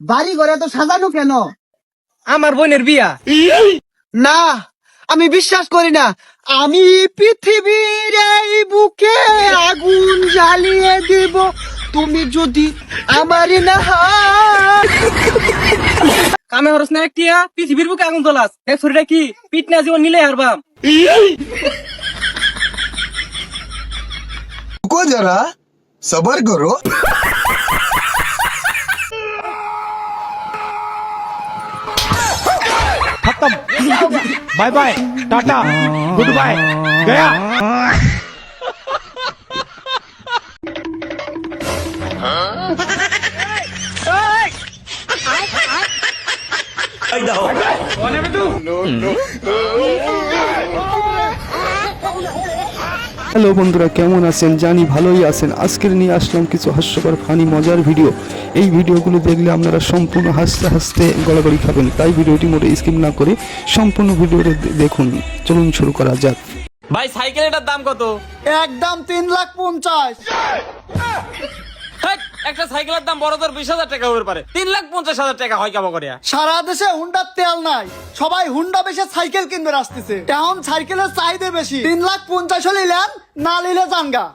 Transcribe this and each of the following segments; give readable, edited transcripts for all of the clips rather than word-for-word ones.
বাড়ি ঘরে তো সাজানো কেন? আমার বোনের বিয়া। না, আমি বিশ্বাস করি না। আমি পৃথিবীর এই বুকে আগুন জ্বালিয়ে দিব তুমি যদি আমারই না হও। কামে হরস না একটিয়া পৃথিবীর বুকে আগুন জ্বলাস। দেখ শরীরটা কি পিট না জীবন নিলে হারবাম। रुको जरा सबर करो। खत्म। Bye bye tata goodbye गया। হ্যালো বন্ধুরা, কেমন আছেন? জানি ভালোই আছেন। আজকের নিয়ে আসলাম কিছু হাস্যকর ফানি মজার ভিডিও। এই ভিডিওগুলো দেখলে আপনারা সম্পূর্ণ হাসতে হাসতে গড়াগড়ি খাবেন, তাই ভিডিওটি মোটে স্কিপ না করে সম্পূর্ণ ভিডিওটি দেখুন। চলুন শুরু করা যাক। ভাই সাইকেলটার দাম কত? একদম 3,50,000। হেৎ, একটা সাইকেলের দাম বড় তোর 20,000 টাকা হতে পারে, 3,50,000 টাকা হয় কেমন করে? সারা দেশে হুন্ডার তেল নাই, সবাই হুন্ডা বেশে সাইকেল কিনবে আসতেছে। এখন সাইকেলের চাহিদা বেশি। 3,50,000 হলে নেন, না নিলে জানগা।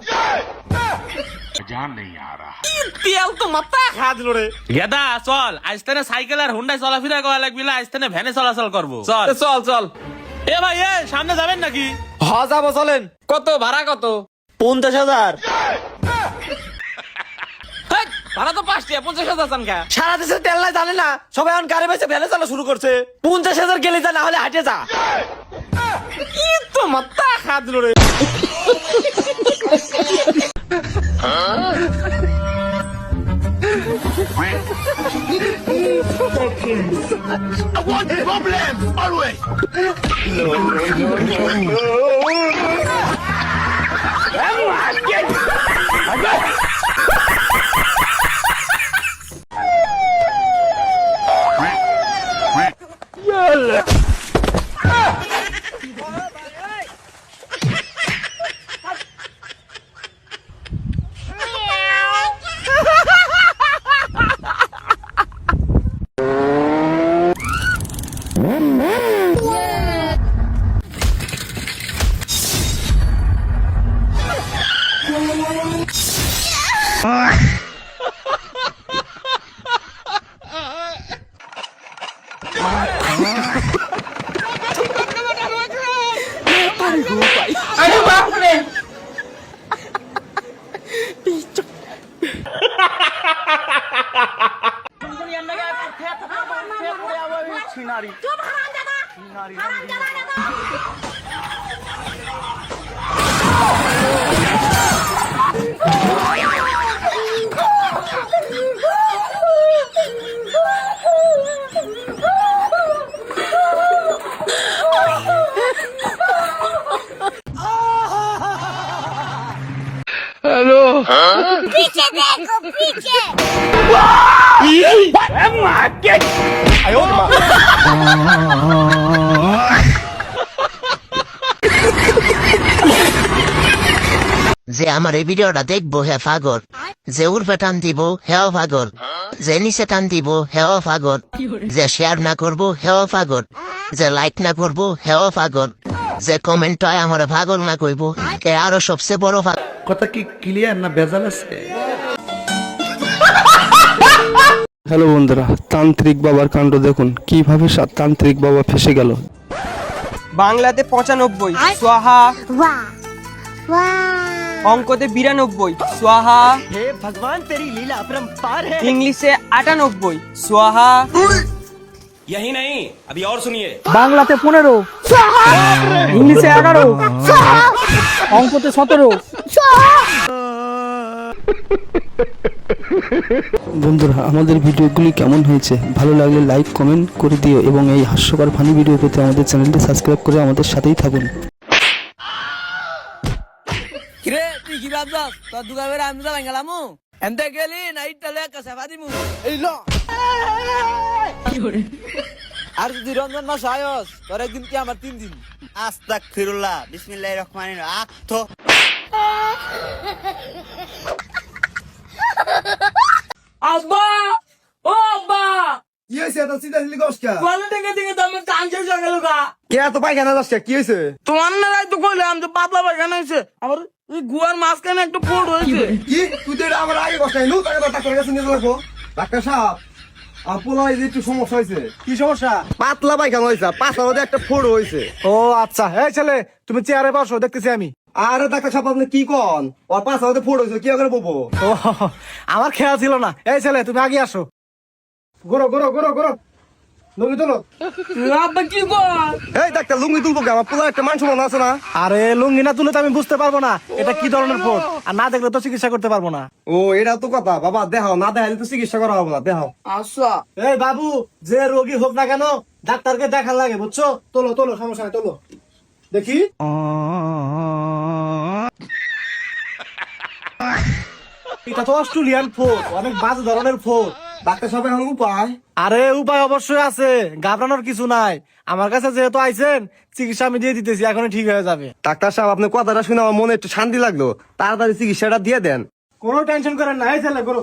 তেল তো মাথা খা দিল রে। গেদা চল, আজ থেকে সাইকেল আর হুন্ডায় চলাফেরা করা লাগবে না, আজ থেকে ভ্যানে চলাচল করবো। চল চল চল। এ ভাই এ সামনে যাবেন নাকি? হ্যাঁ যাবো, চলেন। কত ভাড়া কত? 50,000। হেৎ, ভাড়া তো 5 টাকা, 50,000 চান খা? সারা দেশে তেল নাই জানে না, সবাই এখন গাড়ি বেঁচে ভ্যানে চলা শুরু করছে। 50,000 গেলে যা, না হলে হাঁটে যা। কি তো মাথা খা দিল রে। पीछे देखो पीछे। যে আমার এই ভিডিওটা দেখবো হে পাগল, যে উর্ফে টান দিব হেও পাগল, যে নিচে টান দিব হেও পাগল, যে শেয়ার না করবো হেও পাগল, যে লাইক না করবো হেও পাগল, যে কমেন্ট হয় আমার পাগল না কইব এ আরো সবচেয়ে বড় পাগল। কথা কি ক্লিয়ার না ভেজাল আছে? হ্যালো বন্ধুরা, তান্ত্রিক বাবার কাণ্ড দেখুন, কিভাবে তান্ত্রিক বাবা ফেসে গেল। বাংলাতে 95 সোহা, वाह वाह। অঙ্কতে 92 সোহা, हे भगवान तेरी लीला अपरंपार है। ইংলিশে 98 সোহা, यही नहीं, अभी और सुनिए। বাংলাতে 15, ইংলিশে 11, অঙ্কতে 17। বন্ধুরা, আমাদের ভিডিওগুলি কেমন হয়েছে? ভালো লাগলে লাইক কমেন্ট করে দিও এবং এই হাস্যকর ফানি ভিডিও পেতে আমাদের চ্যানেলটি সাবস্ক্রাইব করে আমাদের সাথেই থাকুন। কিরে তুই কি ভাবছস? তোর দুগাবের আমি তো বাঙ্গালামু এনতে গেলি নাইট তালে কাছে দিমু। এই ল আর যদি রমজান মাস আয়স তোর একদিন কি আমার 3 দিন। আস্তাগফিরুল্লাহ, বিসমিল্লাহির রহমানির রহিম। আক্তো আব্বা ও আব্বা কি হয়েছে এত চিন্তা চিন্তা করছ কে? বলে দেখে দেখে তো আমার কান শেষ হয়ে গেল গা। কে এত পায়খানা যাচ্ছে কি হয়েছে? তোমার না রাই তো কইলাম যে পাতলা পায়খানা হয়েছে, আমার এই গুয়ার মাঝখানে একটা ফোট হয়েছে। কি তুই তো এটা আমার আগে কষ্ট নু তাকে ডাক্তারের কাছে নিয়ে যাবো। ডাক্তার সাহেব আপুলা এই যে একটু সমস্যা হয়েছে। কি সমস্যা? পাতলা পায়খানা হয়েছে, পাতলা মধ্যে একটা ফোড় হয়েছে। ও আচ্ছা, এই ছেলে তুমি চেয়ারে বসো, দেখতেছি আমি। আরে ডাক্তার সাহেব আপনি কি কন? ওর পাশে মধ্যে ফোড় হয়েছে, কি করে বলবো? ও আমার খেয়াল ছিল না। এই ছেলে তুমি আগে আসো। ঘোরো ঘোরো ঘোরো ঘোরো, লুঙ্গি তোলো। আব্বা কি কর? এই ডাক্তার লুঙ্গি তুলবো কে? আমার পুরো একটা মান সম্মান আছে না? আরে লুঙ্গি না তুলে তো আমি বুঝতে পারবো না এটা কি ধরনের ফোট, আর না দেখলে তো চিকিৎসা করতে পারবো না। ও এটা তো কথা বাবা, দেখাও না দেখাইলে তো চিকিৎসা করা হবে না, দেখাও। আচ্ছা এই বাবু, যে রোগী হোক না কেন ডাক্তারকে দেখার লাগে, বুঝছো? তোলো তোলো, সমস্যা নাই, তোলো দেখি। এটা তো অস্ট্রেলিয়ান ফোট, অনেক বাজে ধরনের ফোট। ডাক্তার সাহেব এখন উপায়? আরে উপায় অবশ্যই আছে, ঘাবড়ানোর কিছু নাই। আমার কাছে যেহেতু আইছেন, চিকিৎসা আমি দিয়ে দিতেছি, এখনই ঠিক হয়ে যাবে। ডাক্তার সাহেব আপনি কথাটা শুনে আমার মনে একটু শান্তি লাগলো, তাড়াতাড়ি চিকিৎসাটা দিয়ে দেন। কোনো টেনশন করেন না। এই ছেলে করো,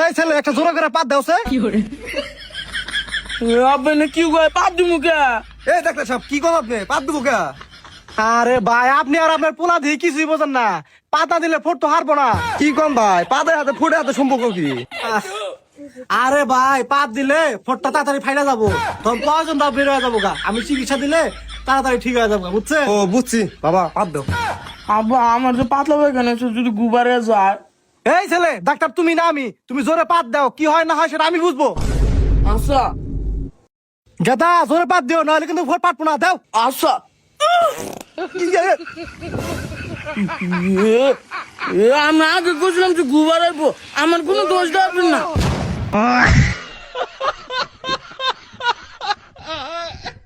এই ছেলে একটা জোরে করে পাত দেওছে। আব্বা না কি কয় পাপ দিমু কে? এই ডাক্তার সাহেব কি করেন আপনি? পাত দেবো কে? আরে ভাই, আপনি আর আপনার পোলা দিয়ে কিছুই বোঝেন না। পাতা দিলে ফোট তো হারবো না। কি কন ভাই? পাতে হাতে ফুটে হাতে সম্পর্ক কি? আরে ভাই, পাত দিলে ফোটটা তাড়াতাড়ি ফাইনা যাবো, তখন প্রয়োজনটা বের হয়ে যাবো গা। আমি চিকিৎসা দিলে তাড়াতাড়ি ঠিক হয়ে যাবো, বুঝছে? ও বুঝছি বাবা, পাত দাও। আব্বা আমার যে পাতলা পায়খানা হয়েছে, যদি গুবারে যায়। এই ছেলে, ডাক্তার তুমি না আমি, তুমি জোরে পাত দাও, কি হয় না হয় সেটা আমি বুঝবো। আচ্ছা গেদা জোরে পাত দিও, নাহলে কিন্তু ভোট পাটবো না। দাও। আচ্ছা আমি আগে বুঝলাম যে গুবার আসবো, আমার কোনো দোষ দেওয়া না।